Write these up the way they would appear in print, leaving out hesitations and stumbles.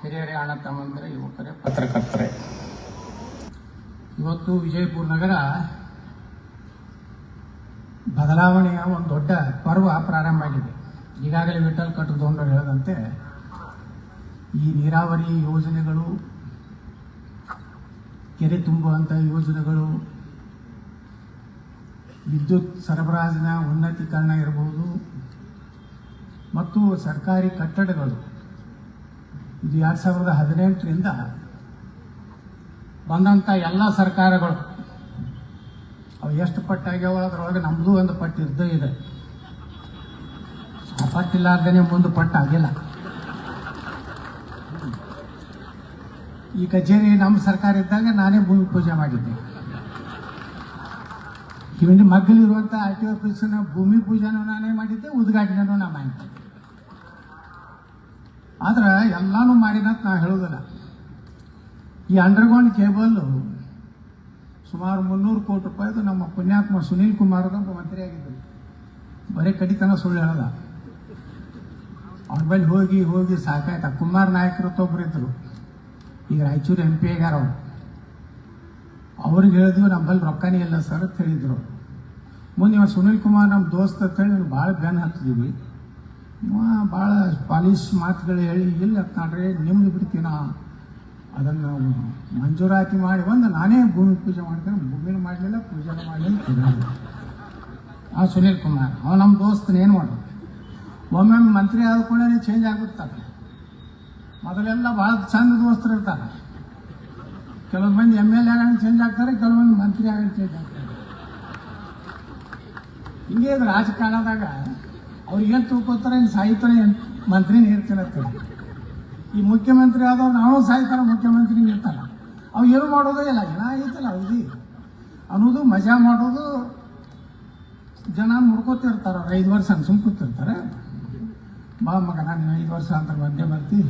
ಹಿರಿಯರೇ, ಅಣ್ಣ ತಮ್ಮಂದಿರೇ, ಯುವಕರೇ, ಪತ್ರಕರ್ತರೇ, ಇವತ್ತು ವಿಜಯಪುರ ನಗರ ಬದಲಾವಣೆಯ ಒಂದು ದೊಡ್ಡ ಪರ್ವ ಪ್ರಾರಂಭ ಆಗಿದೆ. ಈಗಾಗಲೇ ವಿಠಲ್ ಕಟ್ಟದೊಂಡರು ಹೇಳಿದಂತೆ ಈ ನೀರಾವರಿ ಯೋಜನೆಗಳು, ಕೆರೆ ತುಂಬುವಂಥ ಯೋಜನೆಗಳು, ವಿದ್ಯುತ್ ಸರಬರಾಜಿನ ಉನ್ನತೀಕರಣ ಇರಬಹುದು ಮತ್ತು ಸರ್ಕಾರಿ ಕಟ್ಟಡಗಳು, ಇದು 2018ರಿಂದ ಬಂದಂಥ ಎಲ್ಲ ಸರ್ಕಾರಗಳು ಅವು ಎಷ್ಟು ಪಟ್ಟಾಗ್ಯಾವ ಅದರೊಳಗೆ ನಮ್ಮದು ಒಂದು ಪಟ್ಟು ಇದ್ದೇ ಇದೆ. ಆ ಪಟ್ಟಿಲ್ಲಾರ್ದೇ ಮುಂದೆ ಪಟ್ಟು ಆಗಿಲ್ಲ. ಈ ಕಚೇರಿ ನಮ್ಮ ಸರ್ಕಾರ ಇದ್ದಾಗ ನಾನೇ ಭೂಮಿ ಪೂಜೆ ಮಾಡಿದ್ದೆ. ಕಿವಿಂಡಿ ಮಗ್ಗಲಿರುವಂಥ RTO ಆಫೀಸಿನ ಭೂಮಿ ಪೂಜೆನೂ ನಾನೇ ಮಾಡಿದ್ದೆ, ಉದ್ಘಾಟನೆನೂ ನಾ ಮಾಡಿದ್ದೆ. ಆದ್ರೆ ಎಲ್ಲಾನು ಮಾಡಿದಂತ ನಾ ಹೇಳೋದಿಲ್ಲ. ಈ ಅಂಡರ್ಗ್ರೌಂಡ್ ಕೇಬಲ್ ಸುಮಾರು 300 ಕೋಟಿ ರೂಪಾಯಿದು ನಮ್ಮ ಪುಣ್ಯಾತ್ಮ ಸುನೀಲ್ ಕುಮಾರ್ ಒಬ್ಬ ಮಂತ್ರಿ ಆಗಿದ್ದರು. ಬರೀ ಕಡಿತನ ಸುಳ್ಳು ಹೇಳಲ್ಲ. ಅವ್ರ ಬಳಿ ಹೋಗಿ ಹೋಗಿ ಸಾಕಾಯ್ತು. ಕುಮಾರ್ ನಾಯಕರು ಒಬ್ಬರು ಇದ್ರು, ಈಗ ರಾಯಚೂರು MP ಆಗ್ಯಾರ. ಅವ್ರಿಗೆ ಹೇಳಿದ್ವಿ ನಮ್ಮಲ್ಲಿ ರೊಕ್ಕನೇ ಇಲ್ಲ ಸರ್ ಅಂತ ಹೇಳಿದ್ರು. ಮುಂದೆ ಇವ ಸುನೀಲ್ ಕುಮಾರ್ ನಮ್ಮ ದೋಸ್ತ ಅಂತ ಹೇಳಿ ಭಾಳ ಬೆನ್ನು ಹತ್ತಿದ್ವಿ. ಇವ ಭಾಳ ಪಾಲಿಶ್ ಮಾತುಗಳು ಹೇಳಿ ಇಲ್ಲ ನೋಡ್ರಿ ನಿಮ್ದು ಬಿಡ್ತೀನ, ಅದನ್ನು ಮಂಜೂರಾತಿ ಮಾಡಿ ಬಂದು ನಾನೇ ಭೂಮಿ ಪೂಜೆ ಮಾಡ್ತೇನೆ. ಭೂಮಿನೂ ಮಾಡಲಿಲ್ಲ, ಪೂಜೆನೂ ಮಾಡಲಿಲ್ಲ. ಆ ಸುನೀಲ್ ಕುಮಾರ್ ಅವ ನಮ್ಮ ದೋಸ್ತನ ಏನು ಮಾಡೋದು. ಒಮ್ಮೆ ಮಂತ್ರಿ ಆದ ಕೂಡ ಚೇಂಜ್ ಆಗುತ್ತಾರೆ. ಮೊದಲೆಲ್ಲ ಭಾಳ ಚಂದ ದೋಸ್ತರು ಇರ್ತಾರೆ. ಕೆಲವು ಮಂದಿ MLA ಆಗೋಣ ಚೇಂಜ್ ಆಗ್ತಾರೆ, ಕೆಲವೊಂದು ಮಂತ್ರಿ ಆಗೋಣ ಚೇಂಜ್ ಆಗ್ತಾರೆ. ಹಿಂಗೆ ಇದು ರಾಜಕಾರಣದಾಗ ಅವ್ರು ಏನು ತಿಳ್ಕೊತಾರೆ, ಸಾಹಿತ್ಯ ಮಂತ್ರಿನ ಇರ್ತಿರತ್ತೆ. ಈ ಮುಖ್ಯಮಂತ್ರಿ ಆದವ್ರು ನಾವು ಸಾಯ್ತಾರ, ಮುಖ್ಯಮಂತ್ರಿ ಇರ್ತಾರ. ಅವು ಏನು ಮಾಡೋದೇ ಇಲ್ಲ. ಜನ ಐತಲ್ಲ ಅವ್ರಿಗೆ ಅನ್ನೋದು, ಮಜಾ ಮಾಡೋದು, ಜನ ನೋಡ್ಕೋತಿರ್ತಾರ. ಅವ್ರು 5 ವರ್ಷ ಸುಮ್ ಕೂತಿರ್ತಾರೆ. ಬಾ ಮಗ ನಾನು 5 ವರ್ಷ ಅಂತ ಬಂದೇ ಬರ್ತಿ.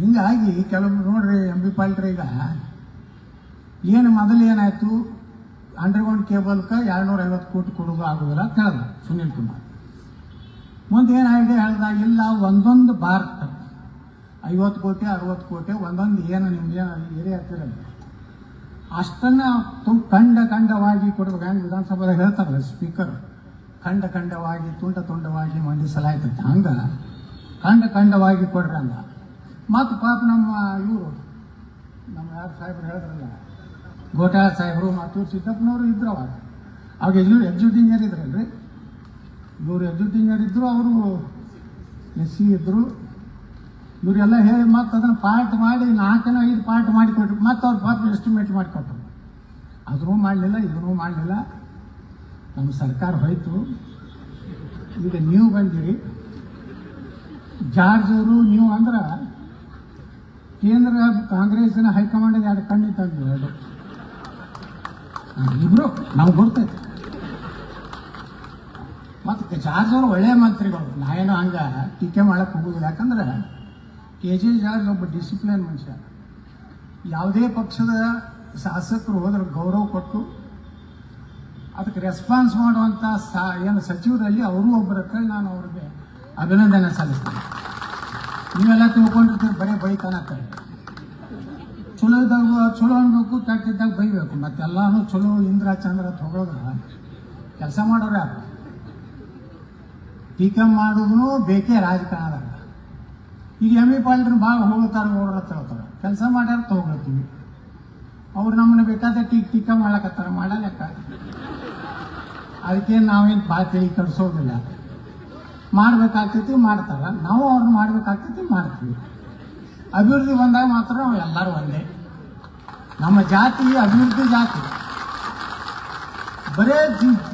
ಹಿಂಗಾಗಿ ಕೆಲವೊಬ್ರು ನೋಡ್ರಿ MB ಪಾಲ್ಟ್ರಿ ಈಗ ಏನು ಮೊದಲು ಏನಾಯ್ತು, ಅಂಡರ್ಗ್ರೌಂಡ್ ಕೇಬಲ್ಗೆ 250 ಕೋಟಿ ಕೊಡೋದು ಆಗೋದಿಲ್ಲ ಅಂತ ಹೇಳ್ದ ಸುನೀಲ್ ಕುಮಾರ್. ಮುಂದೆ ಏನು ಐಡಿಯಾ ಹೇಳ್ದ, ಇಲ್ಲ ಒಂದೊಂದು ಭಾರತ 50 ಕೋಟಿ 60 ಕೋಟಿ ಒಂದೊಂದು ಏನು ನಿಮ್ಗೆ ಏರಿಯಾ ಆಗ್ತಿರಲ್ಲ ಅಷ್ಟನ್ನು ಖಂಡವಾಗಿ ಕೊಡ್ಬೇಕು. ಹಂಗೆ ವಿಧಾನಸಭೆದಾಗ ಹೇಳ್ತಾರಲ್ಲ ಸ್ಪೀಕರ್, ಖಂಡವಾಗಿ ತುಂಡವಾಗಿ ಮಂಡಿಸಲಾಯ್ತು. ಹಂಗೆ ಖಂಡವಾಗಿ ಕೊಡ್ರಿ ಅಂದ. ಮತ್ತು ಪಾಪ ನಮ್ಮ ಇವರು ನಮ್ಮ ಯಾರು ಸಾಹೇಬ್ರು ಹೇಳಿದ್ರಲ್ಲ, ಗೋಟಾಳ ಸಾಹೇಬರು ಮತ್ತು ಸಿದ್ದಪ್ಪನವರು ಇದ್ರು. ಅವಾಗ ಎಕ್ಸಿಕ್ಯೂಟಿವ್ ಇಂಜಿನಿಯರ್ ಇದ್ರಲ್ರಿ, ಇವರು ಎಕ್ಸಿಕ್ಯೂಟಿವ್ ಇಂಜಿನಿಯರ್ ಇದ್ರು, ಅವರು SC ಇದ್ರು. ಇವರೆಲ್ಲ ಹೇಳಿ ಮತ್ತೆ ಅದನ್ನು ಪಾರ್ಟ್ ಮಾಡಿ 4-5 ಪಾರ್ಟ್ ಮಾಡಿಕೊಟ್ರು. ಮತ್ತು ಅವ್ರು ಪಾಪ ಎಸ್ಟಿಮೇಟ್ ಮಾಡಿಕೊಟ್ರು. ಅದನ್ನೂ ಮಾಡಲಿಲ್ಲ, ಇದನ್ನೂ ಮಾಡಲಿಲ್ಲ. ನಮ್ಮ ಸರ್ಕಾರ ಹೋಯ್ತು. ಈಗ ನೀವು ಬಂದಿರಿ, ಜಾರ್ಜ್ ಅವರು. ನೀವು ಅಂದ್ರೆ ಕೇಂದ್ರ ಕಾಂಗ್ರೆಸ್ಸಿನ ಹೈಕಮಾಂಡ್ 2 ಕಣ್ಣಿತ್ತಂದ್ರು. 2 ಇಬ್ರು ನಮ್ಗೆ ಗೊತ್ತೈತೆ. ಮತ್ತು ಜಾರ್ಜ್ ಅವರು ಒಳ್ಳೆಯ ಮಂತ್ರಿಗಳು, ನಾವೇನೋ ಹಂಗೆ ಟೀಕೆ ಮಾಡಕ್ಕೆ ಹೋಗೋದಿಲ್ಲ. ಯಾಕಂದ್ರೆ KJ ಜಾರ್ಜ್ ಒಬ್ಬ ಡಿಸಿಪ್ಲಿನ್ ಮನುಷ್ಯ. ಯಾವುದೇ ಪಕ್ಷದ ಶಾಸಕರು ಹೋದ್ರೆ ಗೌರವ ಕೊಟ್ಟು ಅದಕ್ಕೆ ರೆಸ್ಪಾನ್ಸ್ ಮಾಡುವಂಥ ಏನು ಸಚಿವರಲ್ಲಿ ಅವರು ಒಬ್ಬರ ಹತ್ರ ನಾನು ಅವ್ರಿಗೆ ಅಭಿನಂದನೆ ಸಲ್ಲಿಸ್ತೇನೆ. ನೀವೆಲ್ಲ ತಿಳ್ಕೊಂಡಿರ್ತೀರಿ ಬರೀ ಬೈತಾನಕ್ಕಾಗಿ. ಚಲೋ ಇದ್ದಾಗ ಚಲೋ ಅನ್ಬೇಕು, ಕೆಟ್ಟಿದ್ದಾಗ ಬೈಬೇಕು. ಮತ್ತೆಲ್ಲಾನು ಚಲೋ ಇಂದ್ರ ಚಂದ್ರ ತಗೊಳ್ಳೋದ್ರ ಕೆಲಸ ಮಾಡೋರು ಯಾರು? ಟೀಕೆ ಮಾಡೋದು ಬೇಕೇ ರಾಜಕಾರಣದಾಗ. ಈಗ MB ಪಾಲ್ಟ್ರು ಭಾಳ ಹೋಗ್ತಾರೆ, ಹೇಳ್ತಾರೆ ಕೆಲಸ ಮಾಡ್ಯಾರ ತಗೊಳ್ತೀವಿ. ಅವ್ರು ನಮ್ಮನ್ನ ಬೇಕಾದ ಟೀಕೆ ಮಾಡ್ಲಕತ್ತಾರ, ಮಾಡಲೆಕ್ಕ. ಅದಕ್ಕೆ ನಾವೇನು ಭಾಳ ತಲೆ ಕೆಡಿಸೋದಿಲ್ಲ. ಮಾಡ್ಬೇಕಾಗ್ತೈತಿ ಮಾಡ್ತಾರ, ನಾವು ಅವ್ರನ್ನ ಮಾಡ್ಬೇಕಾಗ್ತೈತಿ ಮಾಡ್ತೀವಿ. ಅಭಿವೃದ್ಧಿ ಬಂದಾಗ ಮಾತ್ರ ನಾವು ಎಲ್ಲರೂ ಒಂದೇ. ನಮ್ಮ ಜಾತಿ ಅಭಿವೃದ್ಧಿ ಜಾತಿ. ಬರೇ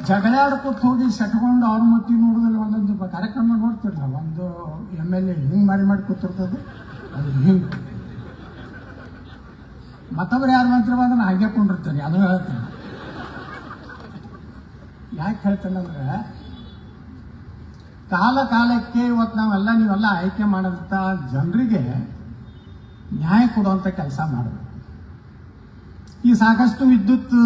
ಜಗಳಾಡ್ಕೊತ ಹೋಗಿ ಸಟ್ಕೊಂಡು ಅವ್ರ ಮತ್ತಿ ನೋಡೋದಿಲ್ಲ. ಒಂದೊಂದು ಕಾರ್ಯಕ್ರಮ ನೋಡ್ತಿರಲ್ಲ, ಒಂದು MLA ಹಿಂಗೆ ಮಾಡಿ ಕೂತಿರ್ತದೆ, ಅದು ಹಿಂಗೆ. ಮತ್ತೊಬ್ರು ಯಾರು ಮಂತ್ರಿ ಬಂದ್ರೆ ಹಾಗೆ ಕೊಂಡಿರ್ತಾರೆ. ಅದು ಹೇಳ್ತೇನೆ. ಯಾಕೆ ಹೇಳ್ತೇನೆಂದ್ರೆ, ಕಾಲಕ್ಕೆ ಇವತ್ತು ನೀವೆಲ್ಲ ಆಯ್ಕೆ ಮಾಡೋಂಥ ಜನರಿಗೆ ನ್ಯಾಯ ಕೊಡುವಂಥ ಕೆಲಸ ಮಾಡಬೇಕು. ಈ ಸಾಕಷ್ಟು ವಿದ್ಯುತ್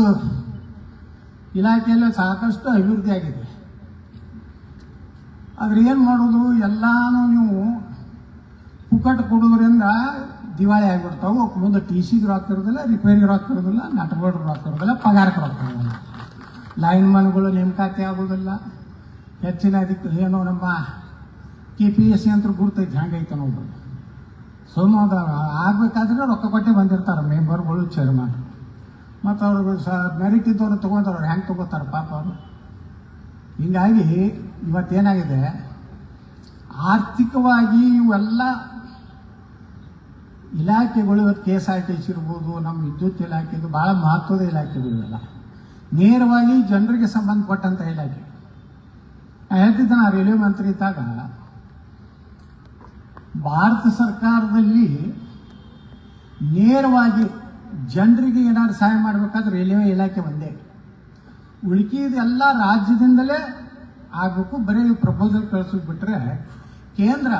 ಇಲಾಖೆಯಲ್ಲಿ ಸಾಕಷ್ಟು ಅಭಿವೃದ್ಧಿ ಆಗಿದೆ. ಆದ್ರೆ ಏನು ಮಾಡೋದು, ಎಲ್ಲಾನು ನೀವು ಪುಕ್ಕಟ್ ಕೊಡೋದ್ರಿಂದ ದಿವಾಳಿ ಆಗಿಬಿಡ್ತಾವೆ. ಮುಂದೆ ಟಿ ಸಿಗೆ ರೊಕ್ಕ ಇರೋದಿಲ್ಲ, ರಿಪೇರಿಗೆ ರೊಕ್ಕ ಇರೋದಿಲ್ಲ, ನಟಗೋಡ್ರಿಗೆ ರೊಕ್ಕ ಇರೋದಿಲ್ಲ, ಪಗಾರಕ್ಕೆ ರೊಕ್ಕ ಇರೋದಿಲ್ಲ, ಲೈನ್ ಮನ್ಗಳು ನೇಮಕಾತಿ ಆಗೋದಿಲ್ಲ. ಹೆಚ್ಚಿನ ಅದಕ್ಕೆ ಏನೋ ನಮ್ಮ KPSC ಅಂತ ಗುರ್ತೈತಿ, ಹಂಗೈತೆ ನೋಡ್ರಿ. ಸೋಮವಾರ ಆಗ್ಬೇಕಾದ್ರೆ ರೊಕ್ಕ ಕೊಟ್ಟೆ ಬಂದಿರ್ತಾರೆ ಮೆಂಬರ್ಗಳು, ಚೇರ್ಮನ್. ಮತ್ತು ಅವ್ರಿಗೆ ಮೆರಿಟ್ ಇದ್ದವ್ರು ತೊಗೊಂಡವ್ರು ಹೆಂಗೆ ತೊಗೋತಾರೆ ಪಾಪ ಅವರು. ಹೀಗಾಗಿ ಇವತ್ತೇನಾಗಿದೆ, ಆರ್ಥಿಕವಾಗಿ ಇವೆಲ್ಲ ಇಲಾಖೆಗಳು, ಇವತ್ತು KSRTC ಇರ್ಬೋದು, ನಮ್ಮ ವಿದ್ಯುತ್ ಇಲಾಖೆದು ಭಾಳ ಮಹತ್ವದ ಇಲಾಖೆಗಳು ಇವೆಲ್ಲ ನೇರವಾಗಿ ಜನರಿಗೆ ಸಂಬಂಧಪಟ್ಟಂಥ ಇಲಾಖೆ. ನಾನು ಹೇಳ್ತಿದ್ದೆ, ನಾ ರೈಲ್ವೆ ಮಂತ್ರಿ ಇದ್ದಾಗ ಭಾರತ ಸರ್ಕಾರದಲ್ಲಿ ನೇರವಾಗಿ ಜನರಿಗೆ ಏನಾದ್ರು ಸಹಾಯ ಮಾಡಬೇಕಾದ್ರೆ ರೈಲ್ವೆ ಇಲಾಖೆ ಒಂದೇ, ಉಳಿಕೆದೆಲ್ಲ ರಾಜ್ಯದಿಂದಲೇ ಆಗಬೇಕು. ಬರೀ ಪ್ರಪೋಸಲ್ ಕಳಿಸ್ಬಿಟ್ರೆ ಕೇಂದ್ರ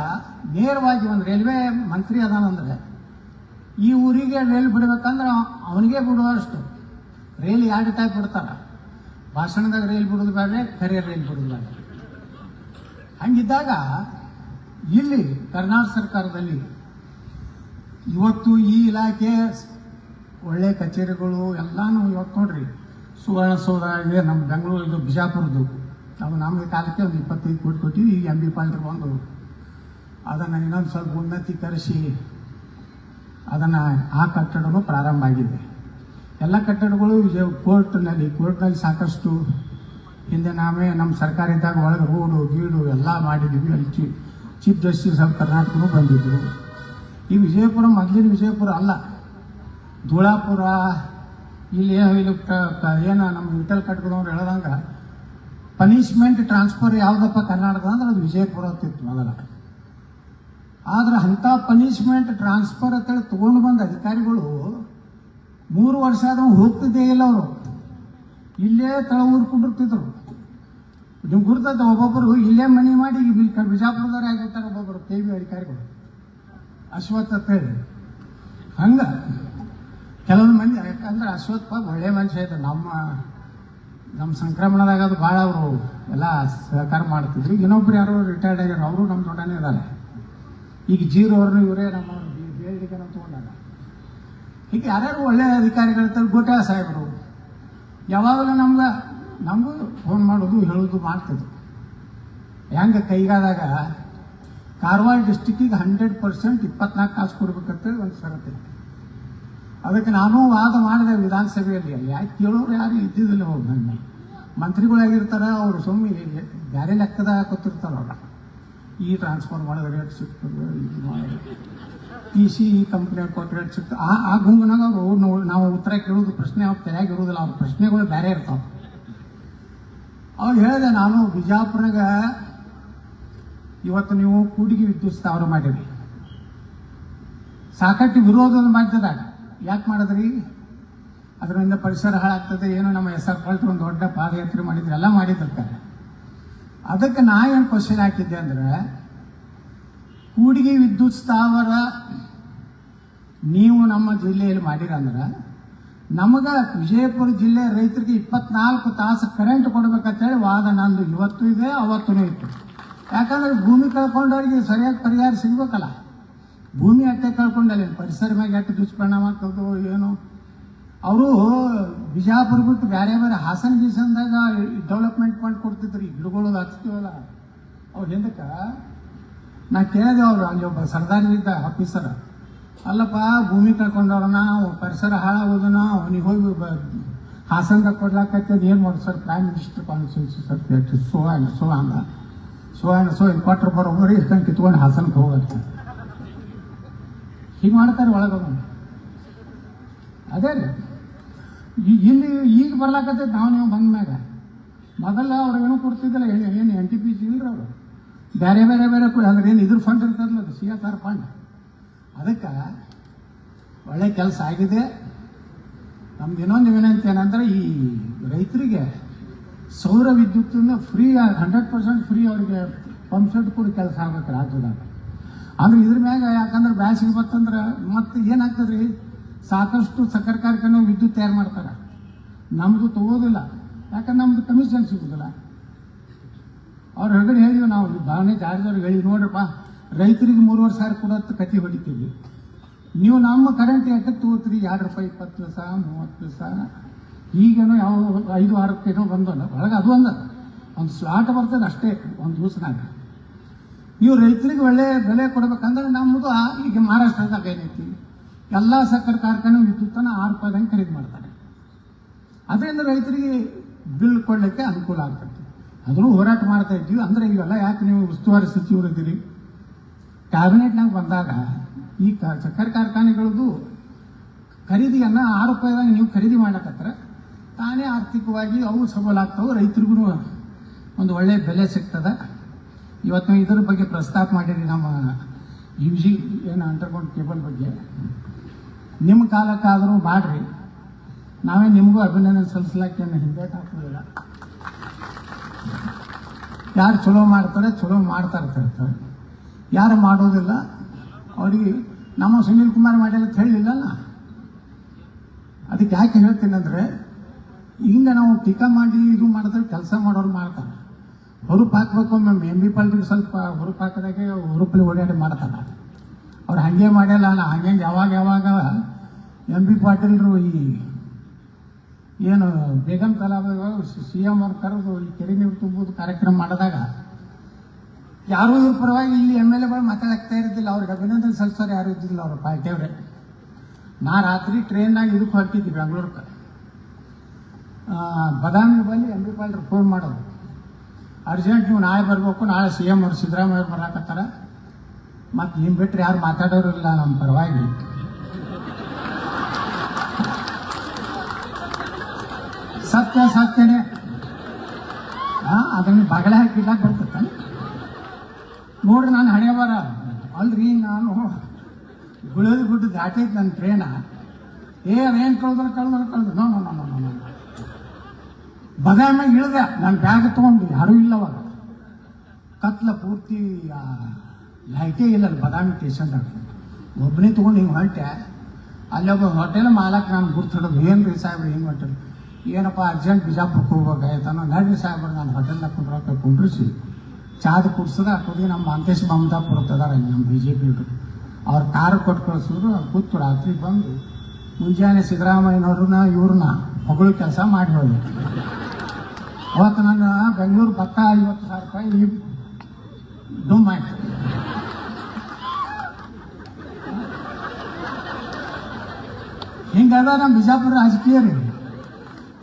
ನೇರವಾಗಿ ಒಂದು ರೈಲ್ವೆ ಮಂತ್ರಿ ಅದಾನಂದ್ರೆ ಈ ಊರಿಗೆ ರೈಲ್ ಬಿಡಬೇಕಂದ್ರೆ ಅವನಿಗೆ ಬಿಡುವಷ್ಟು ರೈಲ್ 2 ಟೈಪ್ ಬಿಡ್ತಾರ. ಭಾಷಣದಾಗ ರೈಲ್ ಬಿಡೋದು ಬೇರೆ, ಕರೆ ರೈಲ್ ಬಿಡೋದು ಬೇರೆ. ಹಂಗಿದ್ದಾಗ ಇಲ್ಲಿ ಕರ್ನಾಟಕ ಸರ್ಕಾರದಲ್ಲಿ ಇವತ್ತು ಈ ಇಲಾಖೆ ಒಳ್ಳೆ ಕಚೇರಿಗಳು ಎಲ್ಲಾನು ಇವತ್ತು ನೋಡ್ರಿ, ಸುವರ್ಣಸೌಧ ಇದೆ ನಮ್ಮ ಬೆಂಗಳೂರು, ಇದು ಬಿಜಾಪುರದ್ದು. ನಾವು ನಮ್ಮ ಕಾಲಕ್ಕೆ ಒಂದು 25 ಕೋಟಿ ಕೊಟ್ಟಿವಿ. ಈಗ MB ಪಾಯಿಂಟ್ ಬಂದು ಅದನ್ನು ಇನ್ನೊಂದು ಸ್ವಲ್ಪ ಉನ್ನತೀಕರಿಸಿ ಅದನ್ನು ಆ ಕಟ್ಟಡನೂ ಪ್ರಾರಂಭ ಆಗಿದೆ. ಎಲ್ಲ ಕಟ್ಟಡಗಳು ಕೋರ್ಟ್ನಲ್ಲಿ ಸಾಕಷ್ಟು ಹಿಂದೆ ನಾವೇ ನಮ್ಮ ಸರ್ಕಾರ ಇದ್ದಾಗ ಒಳಗೆ ರೋಡು ಗೀಡು ಎಲ್ಲ ಮಾಡಿದ್ವಿ. ಅಲ್ಲಿ ಚೀಫ್ ಜಸ್ಟಿಸ್ ಆಫ್ ಕರ್ನಾಟಕನೂ ಬಂದಿದ್ದರು. ಈ ವಿಜಯಪುರ ಮೊದಲಿನ ವಿಜಯಪುರ ಅಲ್ಲ, ಧೂಳಾಪುರ ಇಲ್ಲಿ ಏನು ನಮ್ಮ ವಿಠಲ್ ಕಟ್ಕೊಂಡವ್ರು ಹೇಳ್ದಂಗೆ ಪನಿಷ್ಮೆಂಟ್ ಟ್ರಾನ್ಸ್ಫರ್ ಯಾವುದಪ್ಪ ಕರ್ನಾಟಕ ಅಂದ್ರೆ ಅದು ವಿಜಯಪುರ ಅಂತಿತ್ತು ಮೊದಲ. ಆದ್ರೆ ಅಂಥ ಪನಿಷ್ಮೆಂಟ್ ಟ್ರಾನ್ಸ್ಫರ್ ಅಂತೇಳಿ ತೊಗೊಂಡು ಬಂದ ಅಧಿಕಾರಿಗಳು 3 ವರ್ಷ ಆದವ ಹೋಗ್ತಿದ್ದೇ ಇಲ್ಲ. ಅವರು ಇಲ್ಲೇ ತಳ ಊರ್ಕೊಂಡಿರ್ತಿದ್ರು. ನಿಮ್ಗೆ ಗುರ್ತದ ಒಬ್ಬೊಬ್ಬರು ಇಲ್ಲೇ ಮನೆ ಮಾಡಿ ಬಿಜಾಪುರದವ್ರು ಆಗಿರ್ತಾರೆ, ಒಬ್ಬೊಬ್ಬರು KV ಅಧಿಕಾರಿಗಳು ಅಶ್ವಥ್ ಅಂತ ಹೇಳಿ. ಹಂಗ ಕೆಲವೊಂದು ಮಂದಿ, ಯಾಕಂದ್ರೆ ಅಶ್ವಥ್ ಒಳ್ಳೆ ಮನುಷ್ಯ ಇದ್ದ. ನಮ್ಮ ಸಂಕ್ರಮಣದಾಗ ಅದು ಭಾಳ ಅವರು ಎಲ್ಲ ಸಹಕಾರ ಮಾಡ್ತಿದ್ರು. ಇನ್ನೊಬ್ರು ಯಾರೋ ರಿಟೈರ್ಡ್ ಆಗ್ಯಾರ, ಅವರು ನಮ್ಮ ದೊಡ್ಡನೇ ಇದ್ದಾರೆ. ಈಗ ಜೀರೋರ್ನು ಇವರೇ ನಮ್ಮ ಬೇಡಿಕೆ ನಾವು ತೊಗೊಂಡಾಗ. ಹೀಗೆ ಯಾರ್ಯಾರು ಒಳ್ಳೆ ಅಧಿಕಾರಿಗಳಿರ್ತಾರೆ. ಗೋಟಾ ಸಾಹೇಬರು ಯಾವಾಗಲೂ ನಮಗೂ ಫೋನ್ ಮಾಡೋದು ಹೇಳೋದು ಮಾಡ್ತಿದ್ರು. ಹೆಂಗೆ ಕೈಗಾದಾಗ ಕಾರವಾರ ಡಿಸ್ಟಿಕ್ಕಿಗೆ 100% 24 ತಾಸು ಕೊಡ್ಬೇಕಂತೇಳಿ ಒಂದು ಷರತ್ತು. ಅದಕ್ಕೆ ನಾನು ವಾದ ಮಾಡಿದೆ ವಿಧಾನಸಭೆಯಲ್ಲಿ. ಯಾಕೆ ಕೇಳೋರು ಯಾರು ಇದ್ದಿದ್ದಿಲ್ಲ. ಹೋಗಿ ನನ್ನ ಮಂತ್ರಿಗಳಾಗಿರ್ತಾರೆ, ಅವರು ಸುಮ್ಮನೆ ಬೇರೆ ಲೆಕ್ಕದಾಗ ಕೂತಿರ್ತಾರೆ. ಅವ್ರ ಈ ಟ್ರಾನ್ಸ್ಫರ್ ಮಾಡಿದ್ರೆ ರೇಟ್ ಸಿಗ್ತದೆ, ಇದು ಮಾಡಿದ್ರೆ TC ಈ ಕಂಪ್ನಿಯವ್ರು ಕೊಟ್ಟು ರೇಟ್ ಸಿಗ್ತದೆ. ಆ ಗುಂಗನಾಗ ಅವರು ನಾವು ಉತ್ತರ ಕೇಳೋದು ಪ್ರಶ್ನೆ ಅವ್ರು ತಲೆಯಾಗಿರೋದಿಲ್ಲ. ಅವ್ರ ಪ್ರಶ್ನೆಗಳು ಬೇರೆ ಇರ್ತಾವೆ. ಅವ್ರು ಹೇಳಿದೆ, ನಾನು ಬಿಜಾಪುರನಾಗ ಇವತ್ತು ನೀವು ಕೂಡಿಗೆ ವಿದ್ಯುತ್ ಸ್ಥಾವರ ಮಾಡಿರಿ, ಸಾಕಷ್ಟು ವಿರೋಧದ ಮಾಡಿದಾಗ ಯಾಕೆ ಮಾಡಿದ್ರಿ? ಅದರಿಂದ ಪರಿಸರ ಹಾಳಾಗ್ತದೆ, ಏನೋ ನಮ್ಮ SR ಪಾಲ್ಟಿ ಒಂದು ದೊಡ್ಡ ಪಾದಯಾತ್ರೆ ಮಾಡಿದ್ರು, ಎಲ್ಲ ಮಾಡಿದಿರ್ತಾರೆ. ಅದಕ್ಕೆ ನಾ ಏನು ಕ್ವಶನ್ ಹಾಕಿದ್ದೆ ಅಂದ್ರೆ, ಕೂಡಿಗೆ ವಿದ್ಯುತ್ ಸ್ಥಾವರ ನೀವು ನಮ್ಮ ಜಿಲ್ಲೆಯಲ್ಲಿ ಮಾಡಿರಂದ್ರೆ ನಮಗೆ ವಿಜಯಪುರ ಜಿಲ್ಲೆ ರೈತರಿಗೆ 24 ತಾಸು ಕರೆಂಟ್ ಕೊಡ್ಬೇಕಂತೇಳಿ ವಾದ ನಂದು ಇವತ್ತು ಇದೆ, ಅವತ್ತೂ ಇತ್ತು. ಯಾಕಂದ್ರೆ ಭೂಮಿ ಕಳ್ಕೊಂಡವ್ರಿಗೆ ಸರಿಯಾಗಿ ಪರಿಹಾರ ಸಿಗ್ಬೇಕಲ್ಲ. ಭೂಮಿ ಅಟ್ಟೆ ಕಳ್ಕೊಂಡಲ್ಲ, ಪರಿಸರ ಮ್ಯಾಗ ಎಷ್ಟು ದುಷ್ಪರಿಣಾಮ ಆಗ್ತದೋ ಏನು. ಅವರು ಬಿಜಾಪುರ ಬಿಟ್ಟು ಬೇರೆ ಬೇರೆ ಹಾಸನ ಗೀಸನ್ದಾಗ ಡೆವಲಪ್ಮೆಂಟ್ ಫಂಡ್ ಕೊಡ್ತಿದ್ರು. ಈ ಗಿಡಗಳು ಹಚ್ತೀವಲ್ಲ ಅವ್ರ ಹಿಂದಕ್ಕೆ ನಾ ಕೇಳಿದೆ. ಅವರು ಅಲ್ಲಿ ಒಬ್ಬ ಸರ್ದಾರಿದ್ದ ಆಫೀಸರ್, ಅಲ್ಲಪ್ಪ ಭೂಮಿ ಕಳ್ಕೊಂಡವ್ರನ್ನ ಪರಿಸರ ಹಾಳಾಗೋದನ್ನ ಅವನಿಗೆ ಹೋಗಿ ಹಾಸನದಾಗ ಕೊಡ್ಲಾಕತ್ತದ ಏನು ಮಾಡಿ sir? Prime minister constituency sir so ಕೊಟ್ಟರು ಬರೋಬ್ಬರಿ ಇಷ್ಟಂಗೆ ಕಿತ್ಕೊಂಡು ಹಾಸನಕ್ಕೆ ಹೋಗತ್ತೆ. ಹೀಗೆ ಮಾಡ್ತಾರೆ ಒಳಗೋದು. ಅದೇ ರೀ ಇಲ್ಲಿ ಈಗ ಬರ್ಲಾಕತ್ತೈತೆ. ನೀವು ಬಂದ ಮ್ಯಾಗ ಮೊದಲ ಅವ್ರಿಗೇನು ಕೊಡ್ತಿದ್ದಿಲ್ಲ, ಏನು NTPC ಇಲ್ರಿ ಅವರು. ಬೇರೆ ಬೇರೆ ಬೇರೆ ಅಂದ್ರೆ ಏನು ಇದ್ರ ಫಂಡ್ ಇರ್ತದಲ್ಲ, ಅದು CSR ಫಂಡ್. ಅದಕ್ಕೆ ಒಳ್ಳೆ ಕೆಲಸ ಆಗಿದೆ. ನಮ್ದು ಇನ್ನೊಂದು ವಿನಂತಿ ಏನಂದ್ರೆ, ಈ ರೈತರಿಗೆ ಸೌರ ವಿದ್ಯುತ್ತಿಂದ ಫ್ರೀ 100% ಫ್ರೀ ಅವರಿಗೆ ಪಂಪ್ ಸೆಟ್ ಕೂಡ ಕೆಲಸ ಆಗ್ಬೇಕು ರಾಜ್ಯದಾಗ. ಅಂದ್ರೆ ಇದ್ರ ಮ್ಯಾಗ ಯಾಕಂದ್ರೆ ಬ್ಯಾಸಿಗೆ ಬತ್ತಂದ್ರೆ ಮತ್ತೆ ಏನಾಗ್ತದ್ರಿ, ಸಾಕಷ್ಟು ಸಕ್ಕರೆ ಕಾರ್ಖಾನೆ ವಿದ್ಯುತ್ ತಯಾರು ಮಾಡ್ತಾರೆ, ನಮ್ದು ತಗೋದಿಲ್ಲ. ಯಾಕಂದ್ರೆ ನಮ್ದು ಕಮಿಷನ್ ಸಿಗೋದಿಲ್ಲ. ಅವ್ರು ಹೊರಗಡೆ ಹೇಳಿದ್ವಿ ನಾವು, ಭಾವನೆ ಜಾರಿದವ್ರಿಗೆ ಹೇಳಿ, ನೋಡ್ರಪ್ಪ ರೈತರಿಗೆ 3,500 ಕೊಡೋತ್ತು ಕತಿ ಹೊಡಿತೀವಿ. ನೀವು ನಮ್ಮ ಕರೆಂಟ್ ಯಾಕೆ ತಗೋತೀರಿ? 2 ರೂಪಾಯಿ 20 ಪೈಸೆ 30 ಪೈಸೆ ಈಗೇನೋ ಯಾವ 5-6 ರೂಪಾಯಿನೋ ಬಂದಲ್ಲ ಒಳಗೆ. ಅದು ಒಂದು ಸ್ಲಾಟ್ ಬರ್ತದೆ ಅಷ್ಟೇ ಒಂದು ದಿವಸನಾಗ. ನೀವು ರೈತರಿಗೆ ಒಳ್ಳೆ ಬೆಲೆ ಕೊಡ್ಬೇಕಂದ್ರೆ ನಮ್ಮದು ಈಗ ಮಹಾರಾಷ್ಟ್ರದಾಗ ಏನೈತಿ, ಎಲ್ಲ ಸಕ್ಕರೆ ಕಾರ್ಖಾನೆ ವಿದ್ಯುತ್ತನ್ನು 6 ರೂಪಾಯಿದಂಗೆ ಖರೀದಿ ಮಾಡ್ತಾರೆ. ಅದರಿಂದ ರೈತರಿಗೆ ಬಿಲ್ ಕೊಡಲಿಕ್ಕೆ ಅನುಕೂಲ ಆಗ್ತದೆ. ಅದನ್ನು ಹೋರಾಟ ಮಾಡ್ತಾ ಇದ್ದೀವಿ. ಅಂದರೆ ಇವೆಲ್ಲ ಯಾಕೆ ನೀವು ಉಸ್ತುವಾರಿ ಸಚಿವರು ಇದ್ದೀರಿ, ಕ್ಯಾಬಿನೆಟ್ನಾಗ ಬಂದಾಗ ಈ ಸಕ್ಕರೆ ಕಾರ್ಖಾನೆಗಳದ್ದು ಖರೀದಿಯನ್ನು 6 ರೂಪಾಯಿದಾಗ ನೀವು ಖರೀದಿ ಮಾಡ್ಲಕತ್ತರ, ತಾನೇ ಆರ್ಥಿಕವಾಗಿ ಅವು ಸಬಲಾಗ್ತಾವೆ, ರೈತರಿಗೂ ಒಂದು ಒಳ್ಳೆಯ ಬೆಲೆ ಸಿಗ್ತದೆ. ಇವತ್ತು ನಾವು ಇದರ ಬಗ್ಗೆ ಪ್ರಸ್ತಾಪ ಮಾಡಿರಿ, ನಮ್ಮ UG ಏನು ಅಂಡರ್ಗ್ರೌಂಡ್ ಕೇಬಲ್ ಬಗ್ಗೆ. ನಿಮ್ಮ ಕಾಲಕ್ಕಾದರೂ ಮಾಡ್ರಿ, ನಾವೇ ನಿಮಗೂ ಅಭಿನಂದನೆ ಸಲ್ಲಿಸ್ಲಿಕ್ಕೆ ಹಿಂದೇಟು ಹಾಕೋದಿಲ್ಲ. ಯಾರು ಚಲೋ ಮಾಡ್ತಾರೆ ಚಲೋ ಮಾಡ್ತಾ ಇರ್ತಾರೆ, ಯಾರು ಮಾಡೋದಿಲ್ಲ ಅವರಿಗೆ ನಮ್ಮ ಸುನೀಲ್ ಕುಮಾರ್ ಮಾಡಿಲ್ಲ ಅಂತ ಹೇಳಿಲ್ಲಲ್ಲ. ಅದಕ್ಕೆ ಯಾಕೆ ಹೇಳ್ತೀನಿ ಅಂದರೆ, ಹಿಂಗೆ ನಾವು ಟೀಕಾ ಮಾಡಿ ಇದು ಮಾಡಿದ್ರೆ ಕೆಲಸ ಮಾಡೋರು ಮಾಡ್ತಾರೆ. ಹುರುಪು ಹಾಕ್ಬೇಕು ಮ್ಯಾಮ್, MB ಪಾಲ್ರಿಗೆ ಸ್ವಲ್ಪ ಹುರುಪು ಹಾಕಿದಾಗೆ ಹುರುಪಲ್ಲಿ ಓಡಾಡಿ ಮಾಡ್ತಾರೆ. ಅವ್ರು ಹಾಗೆ ಮಾಡ್ಯಲ್ಲ ಅಲ್ಲ, ಹಂಗೆ ಯಾವಾಗ MB ಪಾಟೀಲ್ರು ಈ ಏನು ಬೇಗಂ ತಲಾಬ್ CM ಅವ್ರು ಕರೆದು ಈ ಕೆರೆ ನೀರು ತುಂಬುವುದು ಕಾರ್ಯಕ್ರಮ ಮಾಡಿದಾಗ ಯಾರೂ ಇವ್ರ ಪರವಾಗಿ ಇಲ್ಲಿ MLAಗಳು ಮಾತಾಡಕ್ತಾ ಇರ್ತಿಲ್ಲ. ಅವ್ರಿಗೆ ಅಭಿನಂದನೆ ಸಲ್ಲಿಸೋರು ಯಾರು ಇದ್ದಿಲ್ಲ ಅವ್ರ ಪಾರ್ಟಿಯವ್ರೆ. ನಾ ರಾತ್ರಿ ಟ್ರೈನ್ನಾಗ ಇದಕ್ಕೆ ಹೊರಟಿದ್ದೆ ಬೆಂಗಳೂರಿಗೆ. ಬದಾಮಿ ಬಂದು MB ಪಾಲ್ರು ಫೋನ್ ಮಾಡೋದು, ಅರ್ಜೆಂಟ್ ನೀವು ನಾಳೆ ಬರಬೇಕು, ನಾಳೆ CM ಅವ್ರು ಸಿದ್ದರಾಮಯ್ಯ ಅವ್ರು ಬರಾಕತ್ತಾರ, ಮತ್ತು ನಿಮ್ಮ ಬಿಟ್ಟರೆ ಯಾರು ಮಾತಾಡೋರು ಇಲ್ಲ ನಮ್ಮ ಪರವಾಗಿ. ಸತ್ಯನೇ ಅದನ್ನು ಬಗಲ ಹಾಕಿಡ್ಲಾಕ ಬರ್ತೈತೆ ನೋಡ್ರಿ. ನಾನು ಹಣೆ ಬರ ಅಲ್ರಿ, ನಾನು ಗುಳದಿ ಗುಡ್ಡ ದಾಟೈತೆ ನನ್ನ ಟ್ರೇನ. ಅದೇನು ಕಳೆದ್ರು ನೋ ಬದಾಮ್ಯಾಗ ಇಳಿದೆ, ನನ್ನ ಬ್ಯಾಗ್ ತೊಗೊಂಡು ಯಾರೂ ಇಲ್ಲವಾಗ. ಕತ್ಲ ಪೂರ್ತಿ ಲೈಟೇ ಇಲ್ಲ ಬದಾಮಿ ಸ್ಟೇಷನ್ದಾಗ. ಒಬ್ಬನೇ ತೊಗೊಂಡು ಹಿಂಗೆ ಹೊಂಟೆ. ಅಲ್ಲೊಬ್ಬ ಹೋಟೆಲ್ ಮಾಲಕ್ ನಾನು ಗುರ್ತಿಡೋದು, ಏನು ರೀ ಸಾಹೇಬ್ರು ಏನು ಹೊಂಟರು, ಏನಪ್ಪ ಅರ್ಜೆಂಟ್ ಬಿಜಾಪುರಕ್ಕೆ ಹೋಗ್ಬೇಕಾಯ್ತಾನೋ, ನಡ್ರಿ ಸಾಹೇಬ್ರು ನಾನು ಹೋಟೆಲ್ನಾಗ ಕುಂಡ್ರಿಸಿ ಚಾದ ಕುಡ್ಸದ ಅಷ್ಟೊತ್ತಿಗೆ ನಮ್ಮ ಮಂತೇಶ್ ಮಮತಾಪುರ ಅದಾರ ನಮ್ಮ BJP ಅವ್ರ ಕಾರು ಕೊಟ್ಟು ಕಳಿಸಿದ್ರು. ಕೂತು ರಾತ್ರಿ ಬಂದು ಮುಂಜಾನೆ ಸಿದ್ದರಾಮಯ್ಯನವ್ರನ್ನ ಇವ್ರನ್ನ ಹೊಗಳು ಕೆಲಸ ಮಾಡಿ ಹೋಗಿ. ಅವತ್ತು ನಾನು ಬೆಂಗಳೂರು ಭತ್ತ 50,000 ರೂಪಾಯಿ ಡುಮ್ ಆಯ್ತು. ಹಿಂಗದ ನಮ್ಮ ಬಿಜಾಪುರ ರಾಜಕೀಯ ರೀ.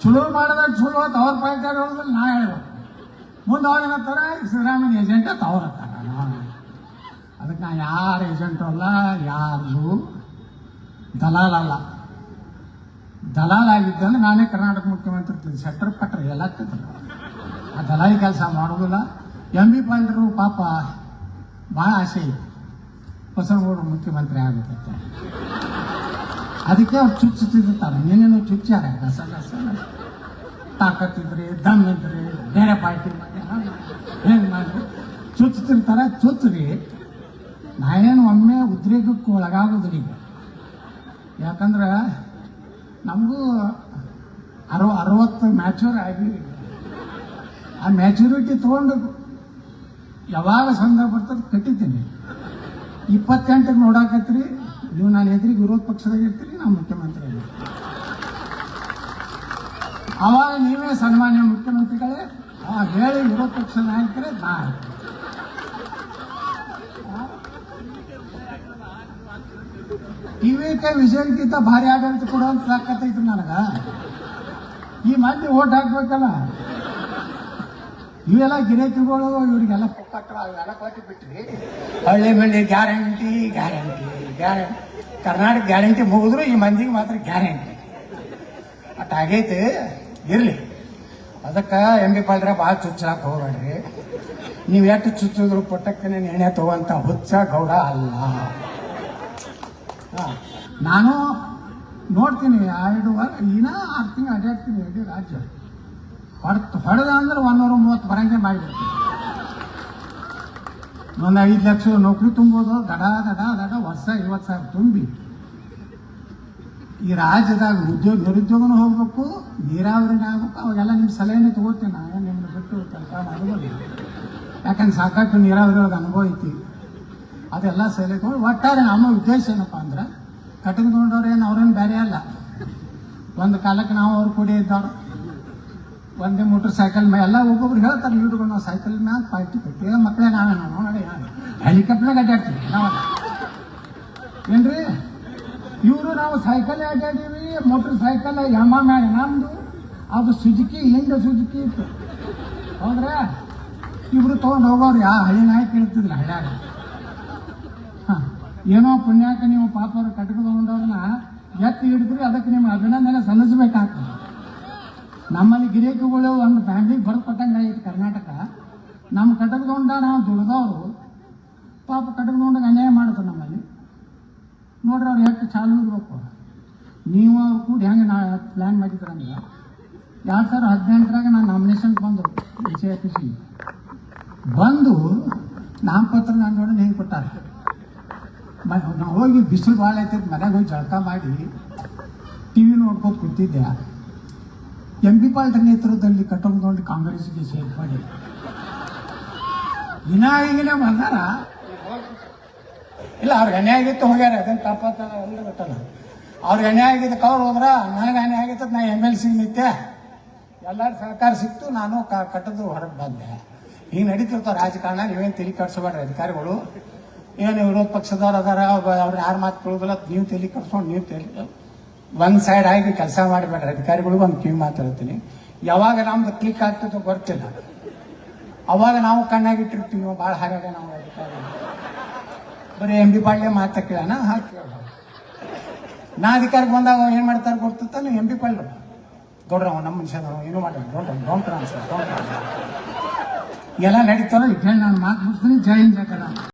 ಚಲೋ ಮಾಡಿದಾಗ ಚಲೋ ಅಂತ ಅವ್ರ ಪಾರ್ಟಿ ಹೇಳೋದ್ರಲ್ಲಿ ನಾ ಹೇಳ್ಬೇಕು. ಮುಂದೆ ಅವ್ರು ಏನಂತಾರೆ, ಸಿದ್ದರಾಮಯ್ಯ ಏಜೆಂಟ್ ಅಂತ ಅವ್ರು ಅಂತಾರೆ. ಅದಕ್ಕೆ ನಾ ಯಾರ ಏಜೆಂಟು ಅಲ್ಲ, ಯಾರು ದಲಾಲಲ್ಲ. ದಲಾಲಾಗಿದ್ದಂದ್ರೆ ನಾನೇ ಕರ್ನಾಟಕ ಮುಖ್ಯಮಂತ್ರಿ ಸೆಟ್ರ್ ಪಟ್ರೆ ಎಲ್ಲ ಆ ದಲಾಲಿ ಕೆಲಸ ಮಾಡೋದಿಲ್ಲ. MB ಪಾಲ್ರು ಪಾಪ ಭಾಳ ಆಸೆ ಇತ್ತು ಬಸವನಗೌಡರು ಮುಖ್ಯಮಂತ್ರಿ ಆಗುತ್ತೆ. ಅದಕ್ಕೆ ಅವ್ರು ಚುಚ್ಚುತ್ತಿರ್ತಾರೆ, ಏನೇನೋ ಚುಚ್ಚಾರ ಗಸ ತಾಕತ್ತಿದ್ರಿ ದಮ್ ಇದ್ರಿ ಬೇರೆ ಪಾರ್ಟಿ ಏನು ಮಾಡಿ ಚುಚ್ಚುತ್ತಿರ್ತಾರೆ. ಚುಚ್ಚ್ರಿ, ನಾವೇನು ಒಮ್ಮೆ ಉದ್ರೇಕಕ್ಕೆ ಒಳಗಾಗೋದಿಲ್ಲ ಈಗ. ಯಾಕಂದ್ರೆ ನಮಗೂ 60 ಮ್ಯಾಚೂರ್ ಆಗಿ ಆ ಮ್ಯಾಚುರಿಟಿ ತೊಗೊಂಡು ಯಾವಾಗ ಸಂದರ್ಭ ಬರ್ತದೆ ಕಟ್ಟಿದ್ದೀನಿ. 28ಕ್ಕೆ ನೋಡಾಕತ್ರಿ ನೀವು, ನಾನು ಎದುರಿಗೆ ವಿರೋಧ ಪಕ್ಷದಾಗ ಇರ್ತೀರಿ, ನಾವು ಮುಖ್ಯಮಂತ್ರಿ ಆಗಿರ್ತೀವಿ. ಅವಾಗ ನೀವೇ ಸನ್ಮಾನ್ಯ ಮುಖ್ಯಮಂತ್ರಿಗಳೇ ಹೇಳಿ ವಿರೋಧ ಪಕ್ಷದ ನಾಯಕರೇ ನಾ TVK ವಿಜಯಕ್ಕಿಂತ ಭಾರಿ ಆಡಳಿತ ಕೊಡುವಂತ ಸಾಕತ್ತೈತ್ರಿ ನನಗ. ಈ ಮಂದಿ ಓಟ್ ಹಾಕ್ಬೇಕಲ್ಲ, ಇವೆಲ್ಲ ಗಿರಾಕಿಗಳು ಇವರಿಗೆಲ್ಲ ಅವೆಲ್ಲ ಕೊಟ್ಟು ಬಿಟ್ರಿ. ಹಳ್ಳಿ ಬೆಳ್ಳಿ ಗ್ಯಾರಂಟಿ ಕರ್ನಾಟಕ ಗ್ಯಾರಂಟಿ ಮುಗಿದ್ರು ಈ ಮಂದಿಗೆ ಮಾತ್ರ ಗ್ಯಾರಂಟಿ ಅಟ್ ಆಗೈತೆ. ಇರಲಿ, ಅದಕ್ಕೆ MB ಪಾಲ್ರೆ ಭಾಳ ಚುಚ್ಚಲಾಕ ಹೋಗ್ಬೇಡ್ರಿ. ನೀವು ಎಷ್ಟು ಚುಚ್ಚಿದ್ರು ಪುಟ್ಟಕ್ಕನೆ ಎಣ್ಣೆ ತಗೋಂತ ಹುಚ್ಚ ಗೌಡ ಅಲ್ಲ. ನಾನು ನೋಡ್ತೀನಿ 2 ವಾರ ಇನ್ನ 6 ತಿಂಗಳು ಅಡ್ಡಾಡ್ತೀನಿ ಇಡೀ ರಾಜ್ಯ. ಹೊಡೆದ ಅಂದ್ರೆ 130 ಬರಂಗೆ ಮಾಡಿಬಿಡ್ತೀನಿ. ಒಂದು 5 ಲಕ್ಷ ನೌಕರಿ ತುಂಬೋದು, ದಡ ವರ್ಷ 50,000 ತುಂಬಿ ಈ ರಾಜ್ಯದಾಗ ನಿರುದ್ಯೋಗನೂ ಹೋಗ್ಬೇಕು, ನೀರಾವರಿನೇ ಆಗ್ಬೇಕು. ಅವಾಗೆಲ್ಲ ನಿಮ್ಮ ಸಲಹೆನೇ ತಗೋತೀನಿ. ನಾನು ನಿಮ್ಮನ್ನ ಬಿಟ್ಟು ಕೆಲಸ ಮಾಡೋದಿಲ್ಲ. ಯಾಕಂದ್ರೆ ಸಾಕಷ್ಟು ನೀರಾವರಿ ಒಳಗೆ ಅನುಭವ ಐತಿ. ಅದೆಲ್ಲ ಸೈಲೆಂಟ್. ಒಟ್ಟಾರೆ ನಮ್ಮ ಉದ್ದೇಶ ಏನಪ್ಪ ಅಂದ್ರೆ ಕಟ್ಟಿಕೊಂಡವ್ರೇನು ಅವ್ರೇನು ಬೇರೆ ಅಲ್ಲ. ಒಂದು ಕಾಲಕ್ಕೆ ನಾವು ಅವ್ರು ಕೂಡಿ ಇದ್ದವ್ರು ಒಂದೇ ಮೋಟರ್ ಸೈಕಲ್ ಮೇಲೆ ಎಲ್ಲ ಒಬ್ಬೊಬ್ರು ಹೇಳ್ತಾರೆ ಲೀಡ್ಗಳು ನಾವು ಸೈಕಲ್ ಮ್ಯಾಗ ಪಾರ್ಟಿ ಕೊಟ್ಟಿವಿ ಮಕ್ಕಳೇ ನಾವೇ ನೋಡಿ ಹೆಲಿಕಾಪ್ಟರ್ನಾಗ ಅಡ್ಡಾಡ್ತೀವಿ ನಾವಲ್ಲ ಏನ್ರಿ. ಇವರು ನಾವು ಸೈಕಲ್ ಅಡ್ಡಾಡೀವಿ, ಮೋಟರ್ ಸೈಕಲ್ ಯಮ ಮ್ಯಾಗ ನಮ್ದು ಅದು ಸುಜುಕಿ ಹಿಂದೆ ಸುಜುಕಿ ಇತ್ತು ಹೌದ್ರೆ ಇಬ್ರು ತೊಗೊಂಡು ಹೋಗೋರು ಯಾ ಹಳಿ ನಾಯಿ ಕೇಳ್ತಿದ್ಲ ಹಳ್ಯಾಗ. ಹಾಂ ಏನೋ ಪುಣ್ಯಾಕ ನೀವು ಪಾಪ ಅವ್ರು ಕಟ್ಕೊಂಡವ್ರನ್ನ ಎತ್ತಿ ಹಿಡಿದ್ರಿ, ಅದಕ್ಕೆ ನಿಮ್ಮ ಅಭಿನಂದನೆ ಸಲ್ಲಿಸಬೇಕಾಗ್ತದೆ. ನಮ್ಮಲ್ಲಿ ಗಿರೇಕಿಗಳು ಒಂದು ಫ್ಯಾಮಿಲಿಗೆ ಬರ್ಕೊಟ್ಟಂಗೆ ಆಯ್ತು ಕರ್ನಾಟಕ. ನಮ್ಮ ಕಟಕದೊಂಡ ನಾವು ದುಡ್ದವರು ಪಾಪ ಕಟಕದೊಂಡಗೆ ಅನ್ಯಾಯ ಮಾಡಿದ್ರು ನಮ್ಮಲ್ಲಿ. ನೋಡ್ರಿ ಅವ್ರು ಎಷ್ಟು ಚಾಲು ಇರ್ಬೇಕು. ನೀವು ಅವ್ರು ಕೂಡಿ ಹೆಂಗೆ ನಾ ಪ್ಲ್ಯಾನ್ ಮಾಡಿದ್ರಂದ್ರೆ 2018 ನಾನು ನಾಮಿನೇಷನ್ ಬಂದರು ACIPC ಬಂದು ನಾಮಪತ್ರ ನಾನು ನೋಡಿ ಹೆಂಗೆ ಕೊಟ್ಟಾರೆ. ನಾವು ಹೋಗಿ ಬಿಸಿಲು ಭಾಳ ಆಯ್ತೈತೆ ಮನೆಗೆ ಹೋಗಿ ಜಳಕ ಮಾಡಿ TV ನೋಡ್ಕೊಂಡು ಕೂತಿದ್ದೆ. MP ಪಾಲ್ಟ ನೇತೃತ್ವದಲ್ಲಿ ಕಟ್ಟೊಂಡು ಕಾಂಗ್ರೆಸ್ಗೆ ಸೇರ್ಪಡೆ ಈಗಿನೇ ಬಂದಾರ. ಇಲ್ಲ ಅವ್ರಿಗೆ ಅನ್ಯಾಯ ಆಗಿತ್ತು ಹೋಗ್ಯಾರ, ಅದನ್ನು ತಪ್ಪಾತ ಎಲ್ಲ ಗೊತ್ತಲ್ಲ. ಅವ್ರಿಗೆ ಅನ್ಯಾಯ ಆಗಿದ್ದಕ್ಕೆ ಅವ್ರು ಹೋದ್ರ, ನನಗೆ ಅನ್ಯಾಯ ಆಗಿತ್ತು ನಾ MLC ನಿಂತೆ, ಎಲ್ಲರೂ ಸಹಕಾರ ಸಿಕ್ತು, ನಾನು ಕಟ್ಟದ್ರು ಹೊರಗೆ ಬಂದೆ. ಈಗ ನಡೀತಿರ್ತಾವ ರಾಜಕಾರಣ, ನೀವೇನು ತಲೆ ಕಟ್ಸಬೇಡ್ರಿ ಅಧಿಕಾರಿಗಳು. ಏನು ವಿರೋಧ ಪಕ್ಷದವ್ರು ಅದಾರ, ಅವ್ರು ಯಾರು ಮಾತು ಕೇಳೋದಿಲ್ಲ, ನೀವು ತಲೆ ಕಟ್ಸ್ಕೊಂಡು ನೀವು ತಲೆ ಒಂದು ಸೈಡ್ ಆಗಿ ಕೆಲಸ ಮಾಡಿಬೇಡ್ರಿ ಅಧಿಕಾರಿಗಳಿಗೂ ಒಂದು ಕಿವಿ ಮಾತಾಡ್ತೀನಿ. ಯಾವಾಗ ನಮ್ದು ಕ್ಲಿಕ್ ಆಗ್ತದೋ ಗೊತ್ತಿಲ್ಲ, ಅವಾಗ ನಾವು ಕಣ್ಣಾಗಿಟ್ಟಿರ್ತೀವಿ. ಭಾಳ ಹಾಗಾಗ ನಾವು ಅಧಿಕಾರಿ ಬರೀ MP ಪಾಳ್ಯ ಮಾತಾ ಕೇಳೋಣ ಹಾಕಿ ನಾ ಅಧಿಕಾರಕ್ಕೆ ಬಂದಾಗ ಏನು ಮಾಡ್ತಾರೆ ಗೊತ್ತಿರ್ತಾನೆ MP ಪಾಳ್ಯ ದೊಡ್ಡ ನಮ್ಮ ಮನುಷ್ಯ ಏನು ಮಾಡಿ ಡೋಂಟ್ ಟ್ರಾನ್ಸ್ಫರ್ ಎಲ್ಲ ನಡೀತಾರೋ ಈಗ ನಾನು ಮಾತು ಮುಗಿಸ್ತೀನಿ. ಜೈ ಹಿಂದ್ ಜೈ ಕನ್ನಡ.